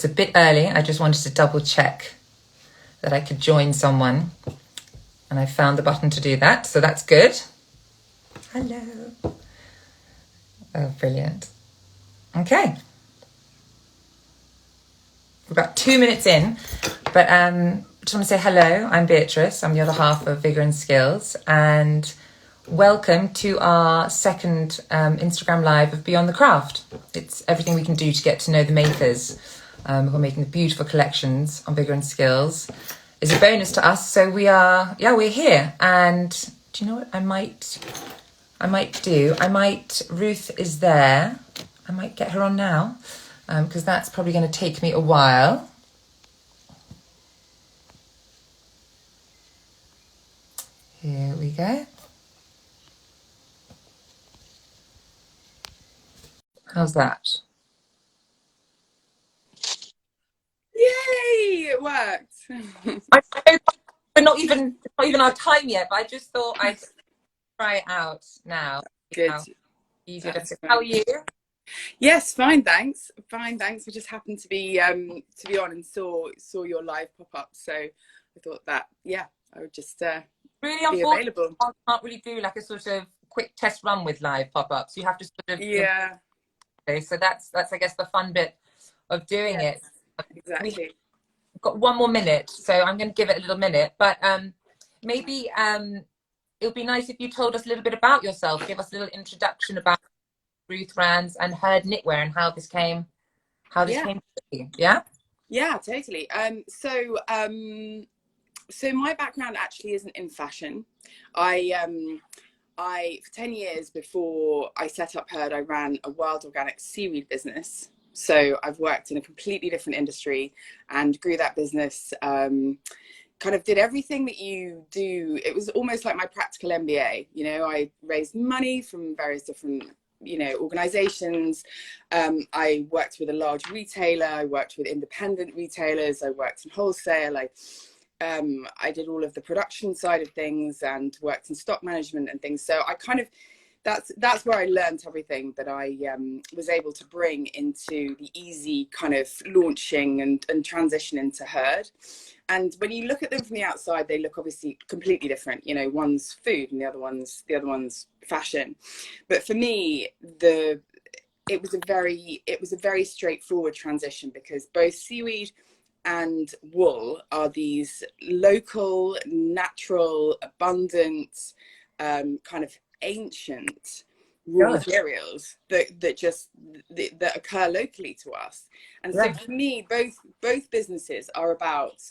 It's a bit early. I just wanted to double check that I could join someone. And I found the button to do that. So that's good. Hello. Oh, brilliant. Okay. We're about 2 minutes in, but just want to say hello. I'm Beatrice. I'm the other half of Vigour and Skills. And welcome to our second Instagram Live of Beyond the Craft. It's everything we can do to get to know the makers who are making the beautiful collections on Vigour and Skills. Is a bonus to us. So we're here. And do you know what I might do? Ruth is there. I might get her on now because that's probably going to take me a while. Here we go. How's that? Yay! It worked. We're not even our time yet, but I just thought I'd try it out now. Good. How are you? Yes, fine, thanks. Fine, thanks. We just happened to be on and saw your live pop up, so I thought that I would just really be available. I can't really do like a sort of quick test run with live pop ups. You have to sort of So that's I guess the fun bit of doing it. Exactly. We've got 1 more minute, so I'm going to give it a little minute. But maybe it would be nice if you told us a little bit about yourself. Give us a little introduction about Ruth Rands and Herd Knitwear and how this came to be. Yeah? Yeah, totally. So my background actually isn't in fashion. I for 10 years before I set up Herd, I ran a wild organic seaweed business. So I've worked in a completely different industry and grew that business, kind of did everything that you do. It was almost like my practical MBA. You know, I raised money from various different, organizations. I worked with a large retailer. I worked with independent retailers. I worked in wholesale. I did all of the production side of things and worked in stock management and things. So I kind of, that's where I learned everything that I was able to bring into the easy kind of launching and transition into Herd. And when you look at them from the outside, they look obviously completely different. You know, one's food and the other one's fashion. But for me, it was a very straightforward transition because both seaweed and wool are these local, natural, abundant, kind of ancient raw materials that occur locally to us. And so for me, both businesses are about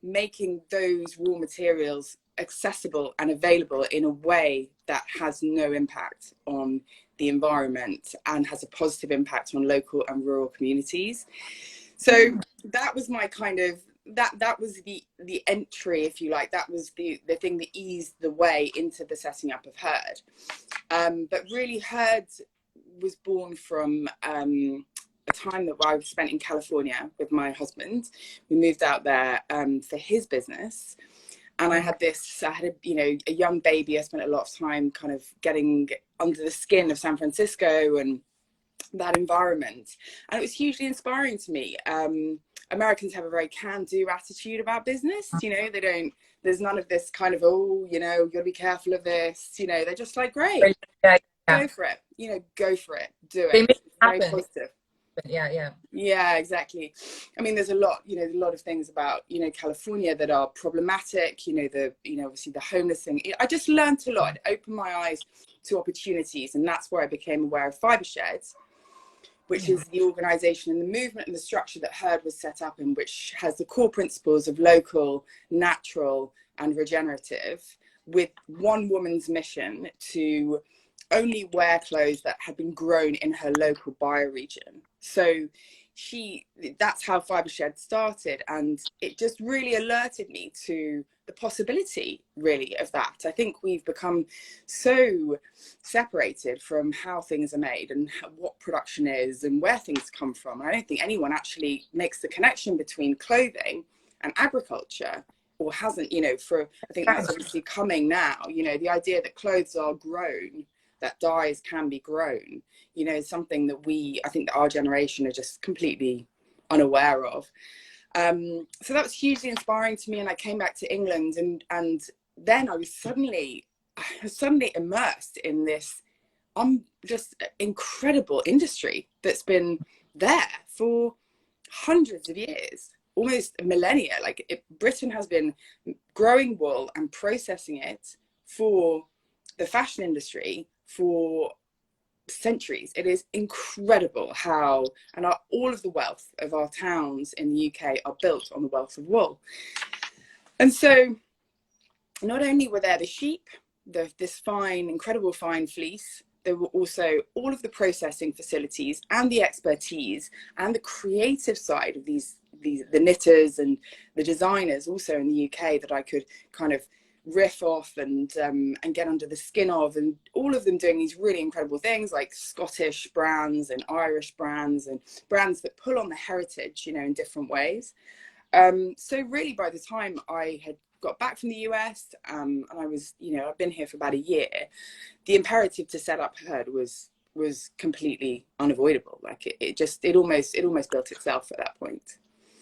making those raw materials accessible and available in a way that has no impact on the environment and has a positive impact on local and rural communities. So that was my kind of that was the entry, if you like. That was the thing that eased the way into the setting up of Herd. But really, Herd was born from a time that I spent in California with my husband. We moved out there for his business, and I had a young baby. I spent a lot of time kind of getting under the skin of San Francisco and that environment, and it was hugely inspiring to me. Americans have a very can-do attitude about business. There's none of this kind of, you've got to be careful of this. They're just like, great, go for it, go for it, do it. It's very positive. Yeah, exactly. I mean, there's a lot of things about, California that are problematic, obviously the homeless thing. I just learned a lot. It opened my eyes to opportunities, and that's where I became aware of Fibre Sheds, which is the organization and the movement and the structure that Herd was set up in, which has the core principles of local, natural, and regenerative, with one woman's mission to only wear clothes that had been grown in her local bioregion. So that's how Fibre Shed started, and it just really alerted me to the possibility really of that. I think we've become so separated from how things are made and what production is and where things come from. I don't think anyone actually makes the connection between clothing and agriculture, or hasn't, I think that's obviously coming now, the idea that clothes are grown, that dyes can be grown, is something that I think that our generation are just completely unaware of. So that was hugely inspiring to me, and I came back to England, and then I was suddenly immersed in this just incredible industry that's been there for hundreds of years, almost millennia. Like Britain has been growing wool and processing it for the fashion industry for centuries. It is incredible how, and all of the wealth of our towns in the UK are built on the wealth of wool. And so not only were there the sheep, this fine, incredible fine fleece, there were also all of the processing facilities and the expertise and the creative side of the knitters and the designers also in the UK that I could kind of riff off and get under the skin of, and all of them doing these really incredible things like Scottish brands and Irish brands and brands that pull on the heritage, you know, in different ways. So really by the time I had got back from the US and I was, you know, I've been here for about a year, the imperative to set up Herd was completely unavoidable. Like it almost built itself at that point.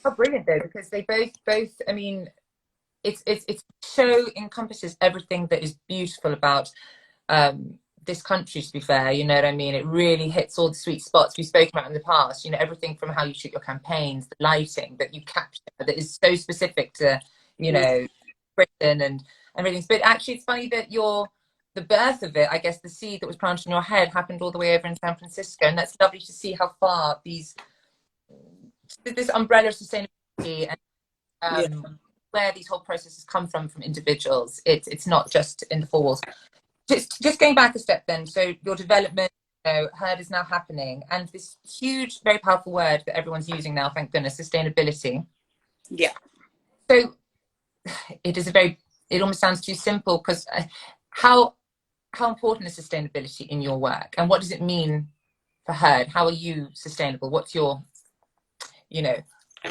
Oh, brilliant though, because they both I mean, it's so encompasses everything that is beautiful about this country, to be fair, you know what I mean? It really hits all the sweet spots we've spoken about in the past, you know, everything from how you shoot your campaigns, the lighting that you capture that is so specific to, you know, Britain and everything. But actually it's funny that the birth of it, I guess the seed that was planted in your head happened all the way over in San Francisco, and that's lovely to see how far this umbrella of sustainability and where these whole processes come from individuals. It's not just in the four walls. Just going back a step then, so your development, you know, Herd is now happening, and this huge, very powerful word that everyone's using now, thank goodness, sustainability. Yeah. So it almost sounds too simple, because how important is sustainability in your work, and what does it mean for Herd? How are you sustainable? What's your, you know,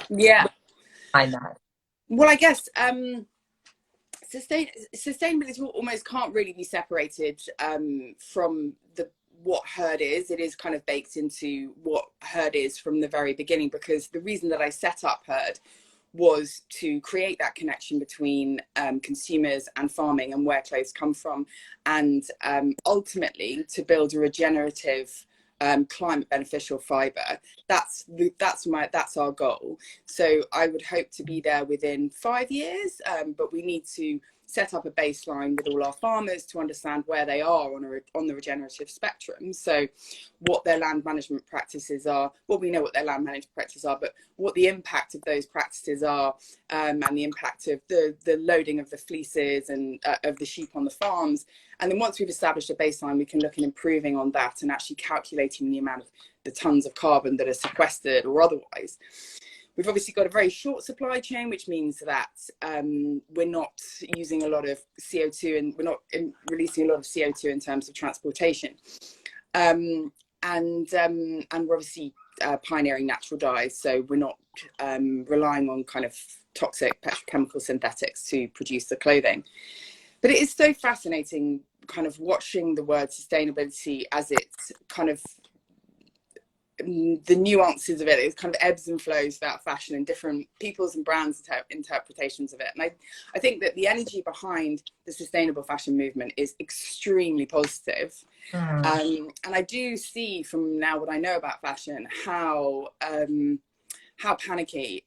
behind that? Well, I guess sustainability almost can't really be separated from what Herd is. It is kind of baked into what Herd is from the very beginning, because the reason that I set up Herd was to create that connection between consumers and farming and where clothes come from, and ultimately to build a regenerative climate beneficial fiber. That's our goal. So I would hope to be there within 5 years, but we need to set up a baseline with all our farmers to understand where they are on the regenerative spectrum. So what their land management practices are, well, we know what their land management practices are, but what the impact of those practices are, and the impact of the loading of the fleeces and of the sheep on the farms. And then once we've established a baseline, we can look at improving on that and actually calculating the amount of the tons of carbon that are sequestered or otherwise. We've obviously got a very short supply chain, which means that we're not using a lot of CO2, and we're not releasing a lot of CO2 in terms of transportation. And we're obviously pioneering natural dyes, so we're not relying on kind of toxic petrochemical synthetics to produce the clothing. But it is so fascinating kind of watching the word sustainability as it's kind of the nuances of it kind of ebbs and flows throughout fashion, and different people's and brands' interpretations of it. And I think that the energy behind the sustainable fashion movement is extremely positive. And I do see from now what I know about fashion how panicky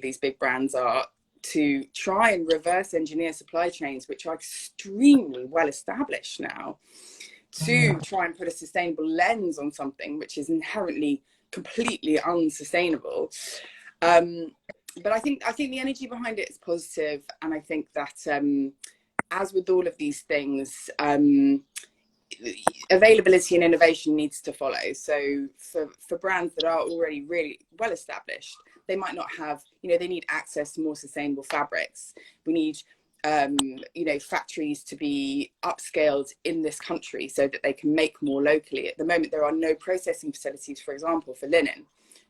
these big brands are to try and reverse engineer supply chains, which are extremely well established now, to try and put a sustainable lens on something which is inherently completely unsustainable. But I think the energy behind it is positive, and I think that as with all of these things, availability and innovation needs to follow. So for brands that are already really well established, they might not have, you know, they need access to more sustainable fabrics. We need factories to be upscaled in this country so that they can make more locally. At the moment, there are no processing facilities, for example, for linen,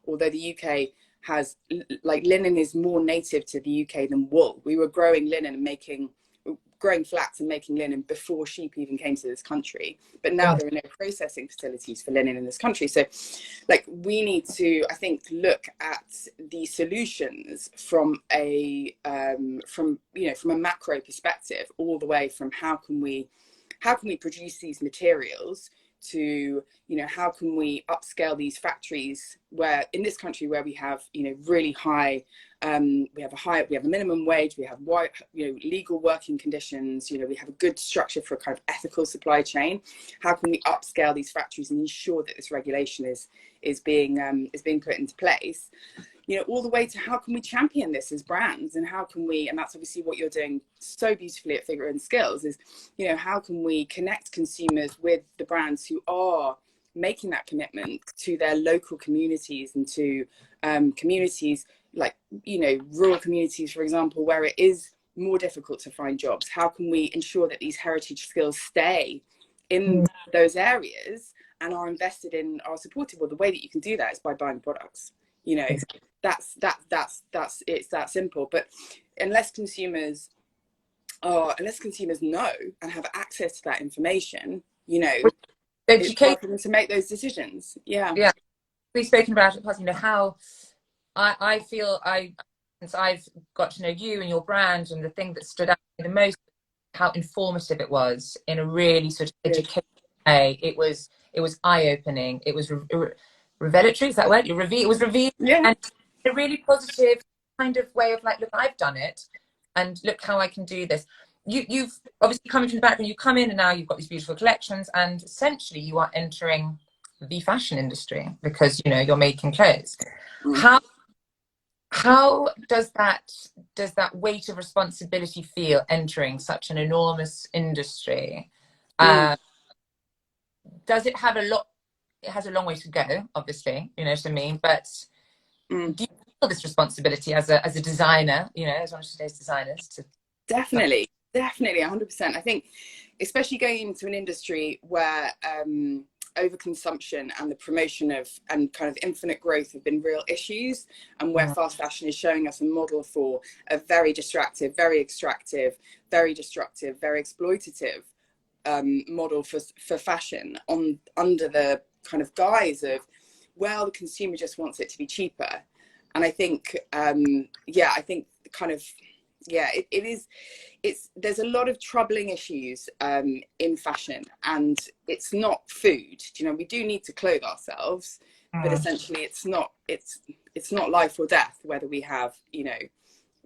although the UK has, like, linen is more native to the UK than wool. We were growing linen and making growing flax and making linen before sheep even came to this country. But now there are no processing facilities for linen in this country. So like we need to, I think, look at the solutions from a from a macro perspective, all the way from how can we produce these materials to, how can we upscale these factories where in this country where we have, really high, we have a minimum wage, we have legal working conditions, we have a good structure for a kind of ethical supply chain. How can we upscale these factories and ensure that this regulation is being put into place? All the way to how can we champion this as brands, and how can we, and that's obviously what you're doing so beautifully at Figure and Skills, is, how can we connect consumers with the brands who are making that commitment to their local communities and to communities like, rural communities, for example, where it is more difficult to find jobs. How can we ensure that these heritage skills stay in those areas and are invested in, are supported? Well, the way that you can do that is by buying products. That's it's that simple. But unless consumers know and have access to that information, it's hard for them to make those decisions. Yeah, we've spoken about it, how I feel since I've got to know you and your brand, and the thing that stood out to me the most, how informative it was in a really sort of educated way. It was eye-opening. It was revelatory, is that word? It was revealing, and a really positive kind of way of like, look, I've done it, and look how I can do this. You've obviously come from the background, you come in and now you've got these beautiful collections, and essentially you are entering the fashion industry because you're making clothes. How does that weight of responsibility feel entering such an enormous industry? Does it have it has a long way to go, obviously, you know what I mean, but do you feel this responsibility as a designer, as one of today's designers? Definitely 100%. I think especially going into an industry where overconsumption and the promotion of and kind of infinite growth have been real issues, and where fast fashion is showing us a model for a very distractive, very extractive, very destructive, very exploitative model for fashion under the kind of guise of, well, the consumer just wants it to be cheaper. And I think there's a lot of troubling issues in fashion, and it's not food. We do need to clothe ourselves, but essentially it's not life or death whether we have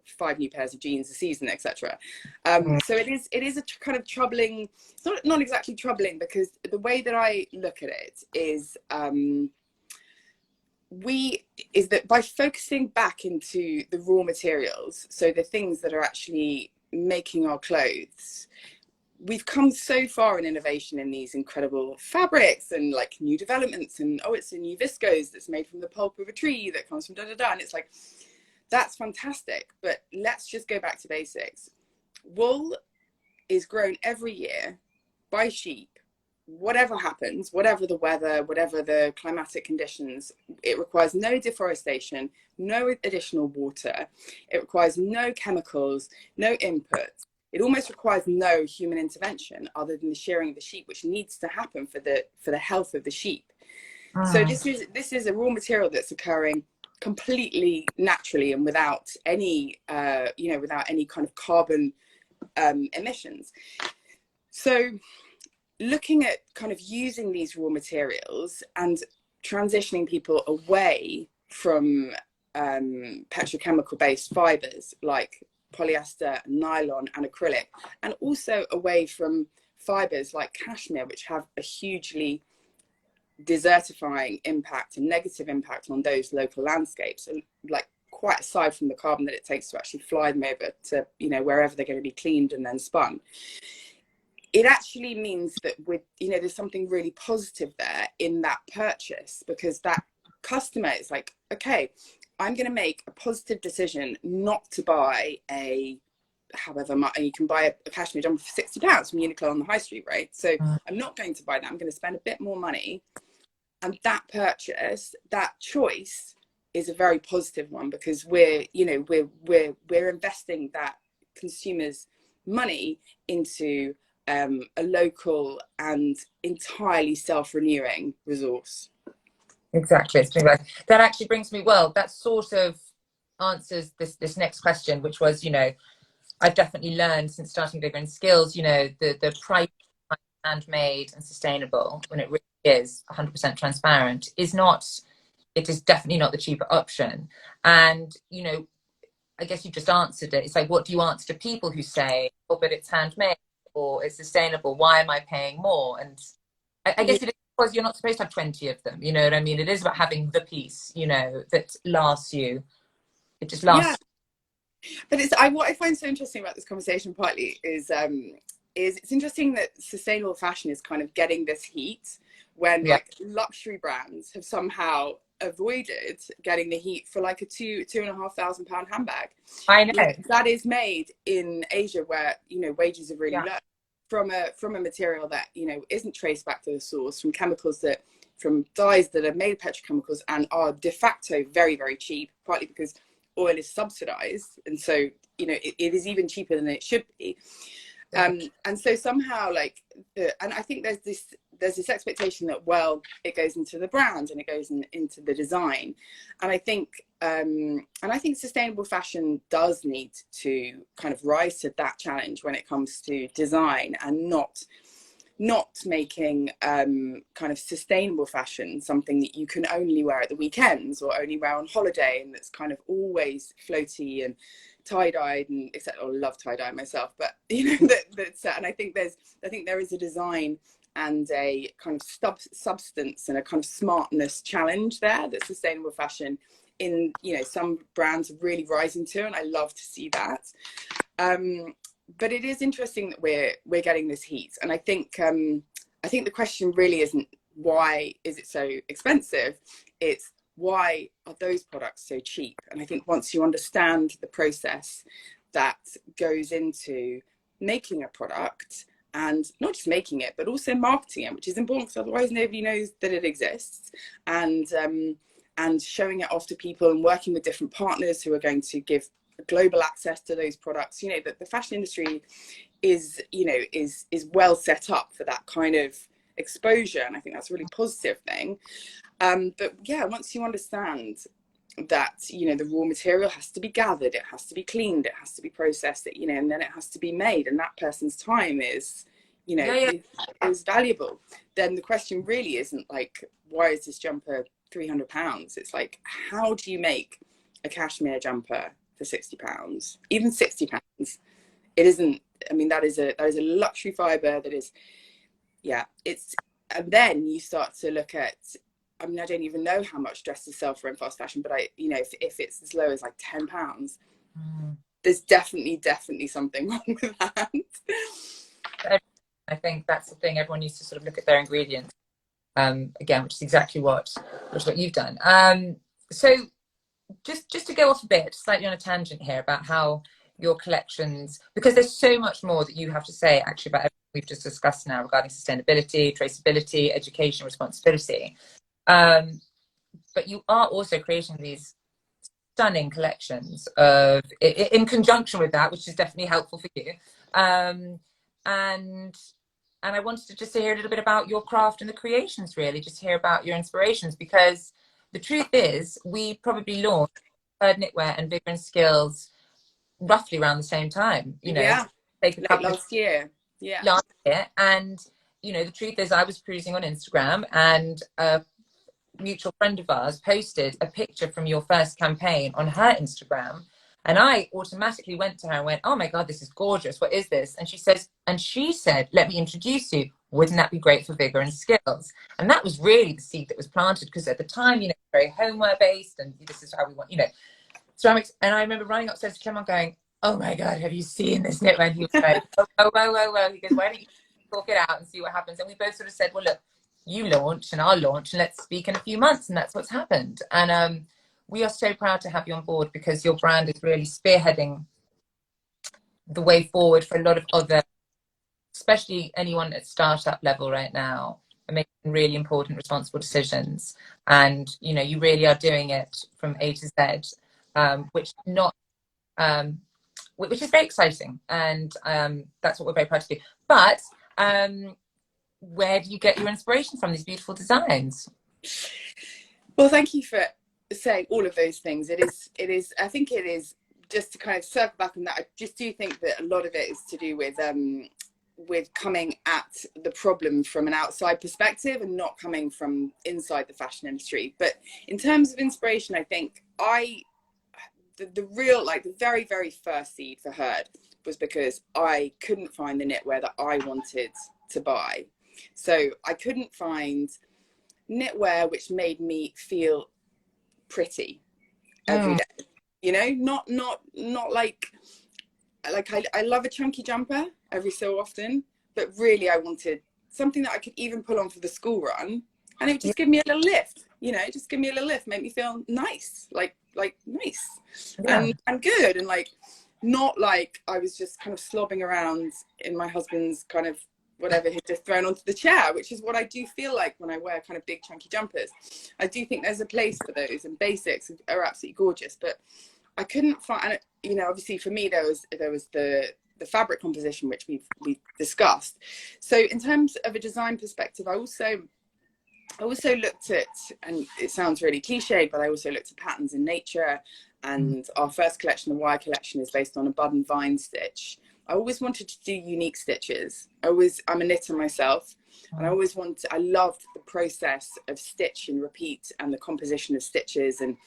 5 new pairs of jeans a season, etc. So it is a kind of troubling. It's not exactly troubling, because the way that I look at it is that by focusing back into the raw materials, so the things that are actually making our clothes, we've come so far in innovation in these incredible fabrics and like new developments, and it's a new viscose that's made from the pulp of a tree that comes from and it's like, that's fantastic, but let's just go back to basics. Wool is grown every year by sheep. Whatever happens, whatever the weather, whatever the climatic conditions, it requires no deforestation, no additional water. It requires no chemicals, no inputs. It almost requires no human intervention other than the shearing of the sheep, which needs to happen for the health of the sheep. So this is a raw material that's occurring completely naturally and without any without any kind of carbon emissions. So looking at kind of using these raw materials and transitioning people away from petrochemical based fibers like polyester, nylon and acrylic, and also away from fibers like cashmere, which have a hugely desertifying impact and negative impact on those local landscapes, and like quite aside from the carbon that it takes to actually fly them over to wherever they're going to be cleaned and then spun. It actually means that there's something really positive there in that purchase, because that customer is like, okay, I'm going to make a positive decision not to buy however much. You can buy a cashmere jumper for £60 from Uniqlo on the high street, right? So I'm not going to buy that. I'm going to spend a bit more money. And that purchase, that choice is a very positive one, because we're investing that consumer's money into a local and entirely self-renewing resource. Exactly. That actually brings me, well, that sort of answers this next question, which was, I've definitely learned since starting Vigor and Skills, the price handmade and sustainable, when it really is 100% transparent, it is definitely not the cheaper option. And, I guess you just answered it. It's like, what do you answer to people who say, oh, but it's handmade or it's sustainable? Why am I paying more? And I guess it is because you're not supposed to have 20 of them. You know what I mean? It is about having the piece, that lasts you. It just lasts. Yeah. But what I find so interesting about this conversation partly is it's interesting that sustainable fashion is kind of getting this heat when like luxury brands have somehow avoided getting the heat for like a £2,500 handbag. I know that is made in Asia, where wages are really low, from a material that isn't traced back to the source, from dyes that are made of petrochemicals and are de facto very, very cheap, partly because oil is subsidized, and so it is even cheaper than it should be. And so somehow and I think there's this expectation that, well, it goes into the brand and it goes into the design, and I think sustainable fashion does need to kind of rise to that challenge when it comes to design, and not making kind of sustainable fashion something that you can only wear at the weekends or only wear on holiday, and that's kind of always floaty and tie-dyed, and except I love tie-dye myself, but that's and I think there is a design and a kind of substance and a kind of smartness challenge there that sustainable fashion in some brands are really rising to, and I love to see that. But it is interesting that we're getting this heat, and I think the question really isn't why is it so expensive, it's why are those products so cheap. And I think once you understand the process that goes into making a product, and not just making it but also marketing it, which is important because otherwise nobody knows that it exists, and showing it off to people and working with different partners who are going to give global access to those products, that the fashion industry is well set up for that kind of exposure, and I think that's a really positive thing. But yeah, once you understand that the raw material has to be gathered, it has to be cleaned, it has to be processed, and then it has to be made, and that person's time is is valuable, then the question really isn't like, why is this jumper £300? It's like, how do you make a cashmere jumper for £60, even £60? It isn't. I mean, that is a luxury fiber that is, it's. And then you start to look at, I mean, I don't even know how much dresses sell for in fast fashion, but if it's as low as like £10, there's definitely something wrong with that. I think that's the thing. Everyone needs to sort of look at their ingredients, again, which is exactly what you've done. So just to go off a bit, slightly on a tangent here, about how your collections, because there's so much more that you have to say actually about everything we've just discussed now regarding sustainability, traceability, education, responsibility. But you are also creating these stunning collections in conjunction with that, which is definitely helpful for you. And I wanted to just hear a little bit about your craft and the creations, really, just hear about your inspirations, because the truth is we probably launched Herd Knitwear and Vigor and Skills roughly around the same time, last year. And the truth is I was cruising on Instagram, and a mutual friend of ours posted a picture from your first campaign on her Instagram, and I automatically went to her and went, oh my god, this is gorgeous, what is this? And she said, let me introduce you, wouldn't that be great for Vigor and Skills? And that was really the seed that was planted, because at the time, very homeware based, and this is how we want, ceramics. And I remember running upstairs to Clement going, oh my god, have you seen this knitwear? And he was like, oh. He goes, why don't you talk it out and see what happens? And we both sort of said, well, look, you launch and I'll launch, and let's speak in a few months. And that's what's happened. And we are so proud to have you on board, because your brand is really spearheading the way forward for a lot of other, especially anyone at startup level right now, are making really important, responsible decisions. And, you really are doing it from A to Z, which not which is very exciting, and that's what we're very proud to do. But where do you get your inspiration from, these beautiful designs? Well, thank you for saying all of those things. It is, I think it is, just to kind of circle back on that, I just do think that a lot of it is to do with coming at the problem from an outside perspective and not coming from inside the fashion industry. But in terms of inspiration, I think the real, like the very, very first seed for Herd was because I couldn't find the knitwear that I wanted to buy. So I couldn't find knitwear which made me feel pretty every day. You know, not like I love a chunky jumper every so often, but really I wanted something that I could even pull on for the school run, and it would just give me a little lift, you know, just give me a little lift, make me feel nice, like nice, and good, and like not like I was just kind of slobbing around in my husband's kind of whatever he'd just thrown onto the chair, which is what I do feel like when I wear kind of big chunky jumpers. I do think there's a place for those, and basics are absolutely gorgeous, but I couldn't find, you know, obviously for me there was the fabric composition, which we discussed. So in terms of a design perspective, I also looked at, and it sounds really cliche, but I also looked at patterns in nature, and our first collection, the Wire collection, is based on a bud and vine stitch. I always wanted to do unique stitches. I'm a knitter myself, and I loved the process of stitch and repeat and the composition of stitches, and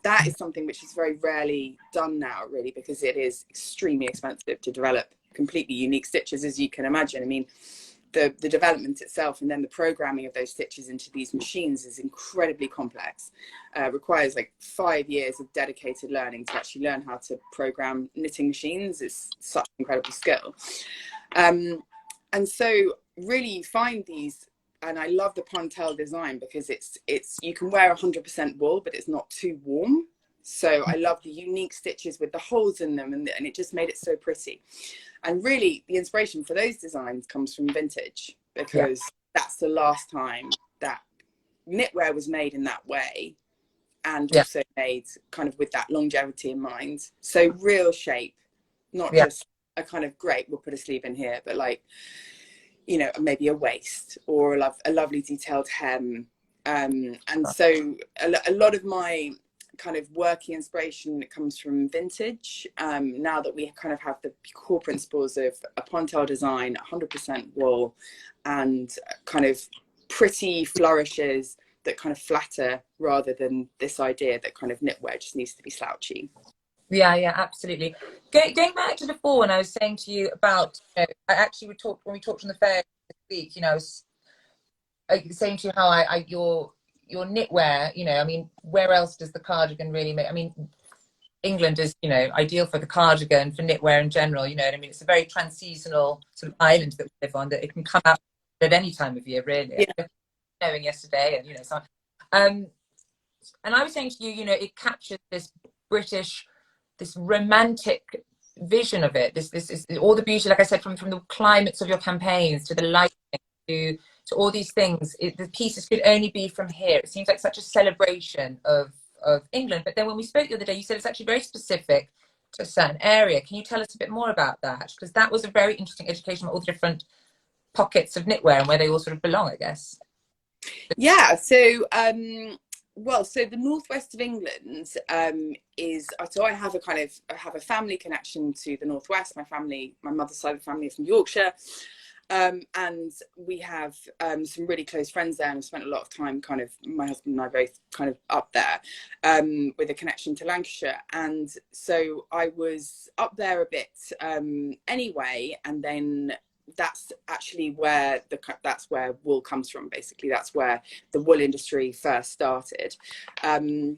that is something which is very rarely done now, really, because it is extremely expensive to develop completely unique stitches, as you can imagine. I mean, the development itself and then the programming of those stitches into these machines is incredibly complex. Requires like 5 years of dedicated learning to actually learn how to program knitting machines. It's such an incredible skill. And so really you find these, and I love the Pontel design because it's you can wear 100% wool, but it's not too warm. So I love the unique stitches with the holes in them, and it just made it so pretty. And really the inspiration for those designs comes from vintage, because that's the last time that knitwear was made in that way, and also made kind of with that longevity in mind. So real shape, not just a kind of, great, we'll put a sleeve in here, but like, you know, maybe a waist or a lovely detailed hem. And so a lot of my kind of working inspiration comes from vintage. Now that we kind of have the core principles of a Pontel design, 100% wool, and kind of pretty flourishes that kind of flatter, rather than this idea that kind of knitwear just needs to be slouchy. Yeah, absolutely. Going back to before, when I was saying to you about, you know, I actually when we talked on the fair this week, you know, I was saying to you how your knitwear, you know, I mean, where else does the cardigan really make? I mean, England is, you know, ideal for the cardigan, for knitwear in general, you know what I mean? It's a very trans-seasonal sort of island that we live on, that it can come out at any time of year, really. Yeah. Knowing yesterday, and, you know, so, and I was saying to you, you know, it captures this British, this romantic vision of it. This is all the beauty, like I said, from the climates of your campaigns to the lighting to all these things. The pieces could only be from here. It seems like such a celebration of England. But then when we spoke the other day, you said it's actually very specific to a certain area. Can you tell us a bit more about that? Because that was a very interesting education about all the different pockets of knitwear and where they all sort of belong, I guess. Yeah, so well, so the northwest of England is, so I have a family connection to the northwest. My mother's side of the family is from Yorkshire, and we have some really close friends there, and I've spent a lot of time, kind of, my husband and I both kind of up there, with a connection to Lancashire. And so I was up there a bit anyway, and then that's actually where that's where wool comes from. Basically, that's where the wool industry first started. Is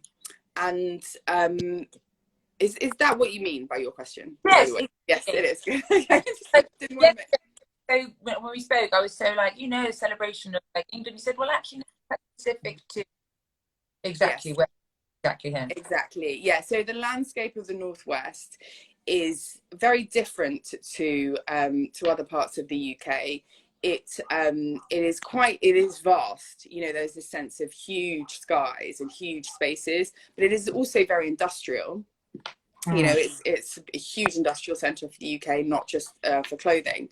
that what you mean by your question? Yes, yes, it is. So when we spoke, I was so like, you know, celebration of like England. You said, well, actually, no, that's specific to exactly where, exactly here. Exactly, yeah. So the landscape of the northwest is very different to other parts of the UK. It is vast. You know, there's this sense of huge skies and huge spaces, but it is also very industrial. You know, Mm. it's a huge industrial centre for the UK, not just for clothing.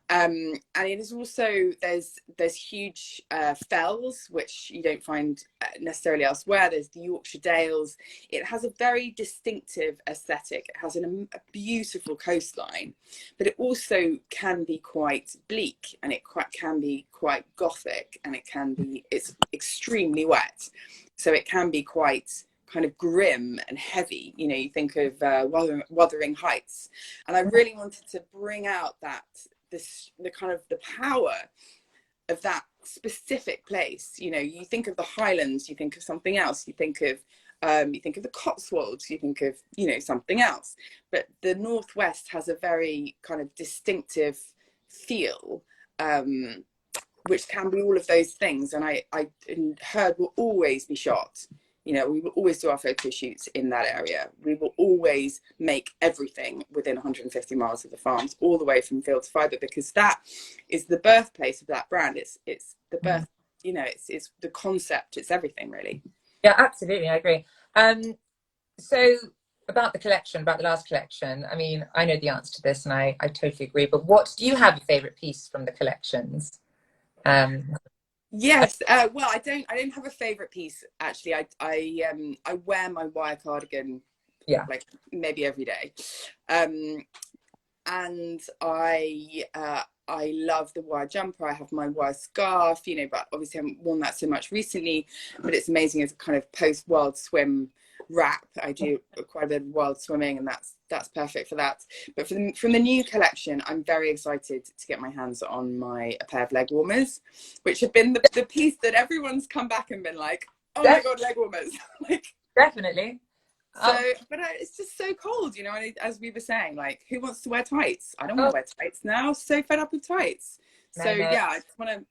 And it is also, there's huge fells, which you don't find necessarily elsewhere. There's the Yorkshire Dales. It has a very distinctive aesthetic. It has a beautiful coastline, but it also can be quite bleak, and it can be quite gothic, and it's extremely wet. So it can be quite kind of grim and heavy. You know, you think of Wuthering Heights. And I really wanted to bring out the kind of the power of that specific place. You know, you think of the Highlands, you think of something else, you think of the Cotswolds, you think of, you know, something else. But the Northwest has a very kind of distinctive feel, which can be all of those things. And Herd will always be shot. You know, we will always do our photo shoots in that area. We will always make everything within 150 miles of the farms, all the way from field to fibre, because that is the birthplace of that brand. It's the birth, you know, it's the concept, it's everything really. Yeah, absolutely, I agree. So about the collection, about the last collection, I mean, I know the answer to this, and I totally agree. But what do you have a favourite piece from the collections? Yes, well, I don't have a favorite piece actually. I wear my wire cardigan, yeah, like maybe every day, and I love the wire jumper. I have my wire scarf, you know, but obviously I haven't worn that so much recently. But it's amazing as a kind of post Wild Swim wrap. I do quite a bit of wild swimming, and that's perfect for that. But from the new collection, I'm very excited to get my hands on a pair of leg warmers, which have been the piece that everyone's come back and been like, oh my god, leg warmers. Like, definitely. so, but it's just so cold, you know. And as we were saying, like, who wants to wear tights? I don't want to wear tights now. So fed up with tights. So yeah, I just want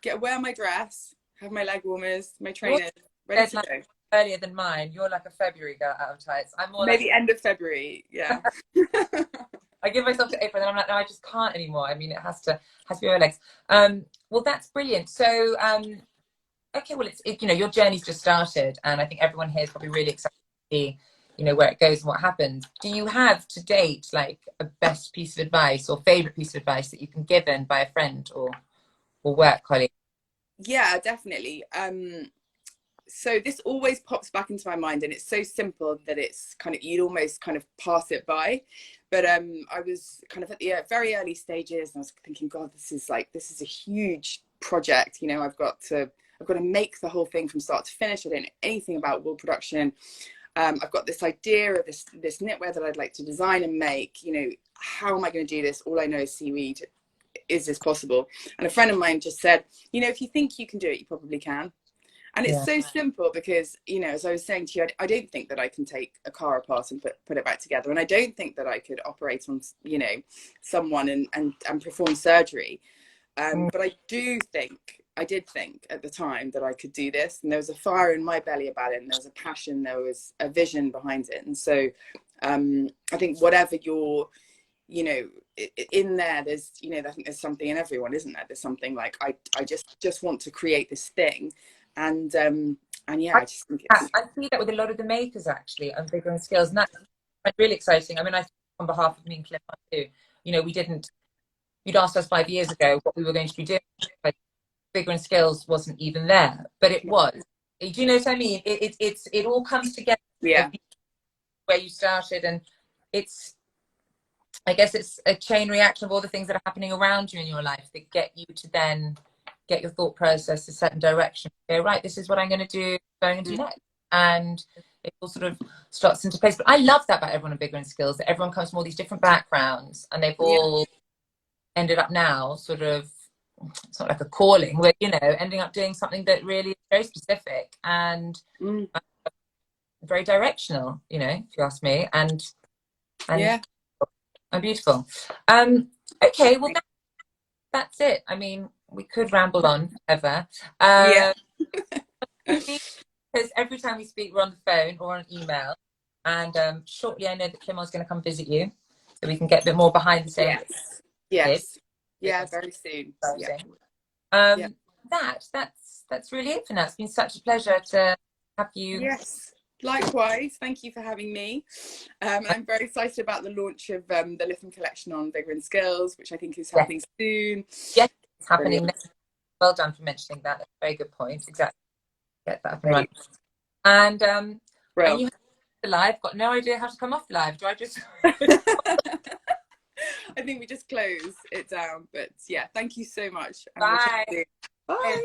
to wear my dress, have my leg warmers, my trainers, ready to go. Earlier than mine. You're like a February girl out of tights. I'm more maybe like end of February. Yeah. I give myself to April, and I'm like, no, I just can't anymore. I mean, it has to be my legs. Well, that's brilliant. So, okay, well, you know, your journey's just started, and I think everyone here is probably really excited to see, you know, where it goes and what happens. Do you have to date like a best piece of advice or favorite piece of advice that you've been given by a friend or work colleague? Yeah, definitely. So this always pops back into my mind, and it's so simple that it's kind of, you'd almost kind of pass it by. But I was kind of at the very early stages, and I was thinking, God, this is a huge project. You know, I've got to make the whole thing from start to finish. I don't know anything about wool production. I've got this idea of this knitwear that I'd like to design and make. You know, how am I going to do this? All I know is seaweed. Is this possible? And a friend of mine just said, you know, if you think you can do it, you probably can. And it's so simple because, you know, as I was saying to you, I don't think that I can take a car apart and put it back together. And I don't think that I could operate on, you know, someone and perform surgery. But I did think at the time that I could do this. And there was a fire in my belly about it. And there was a passion, there was a vision behind it. And so I think whatever you're, you know, in there, there's, you know, I think there's something in everyone, isn't there? There's something like, I just want to create this thing. And yeah, I just think I see that with a lot of the makers actually on Bigger and Skills, and that's really exciting. I mean, I think on behalf of me and Cliff too, you know, you'd asked us 5 years ago what we were going to be doing. Bigger and Skills wasn't even there, but it was. Do you know what I mean? It all comes together. Yeah. Where you started, and I guess it's a chain reaction of all the things that are happening around you in your life that get you to then get your thought process a certain direction. Go, right, this is what I'm going to do, next. And it all sort of slots into place. But I love that about everyone in Bigger and Skills, that everyone comes from all these different backgrounds, and they've all ended up now sort of, it's not like a calling, we're, you know, ending up doing something that really is very specific and very directional, you know, if you ask me, and beautiful. Okay, well, that's it. I mean, we could ramble on forever. Because every time we speak, we're on the phone or on email. And shortly, I know that Clement's going to come visit you, so we can get a bit more behind the scenes. Yes. Yeah, very soon. That's really it for now. It's been such a pleasure to have you. Yes. Likewise, thank you for having me. I'm very excited about the launch of the Lytham collection on Vigour and Skills, which I think is happening soon. Yes, it's happening. Brilliant. Well done for mentioning that. That's a very good point. Exactly. Get that up and running. And you have the live. Got no idea how to come off live. Do I just? I think we just close it down. But yeah, thank you so much. Bye. Bye.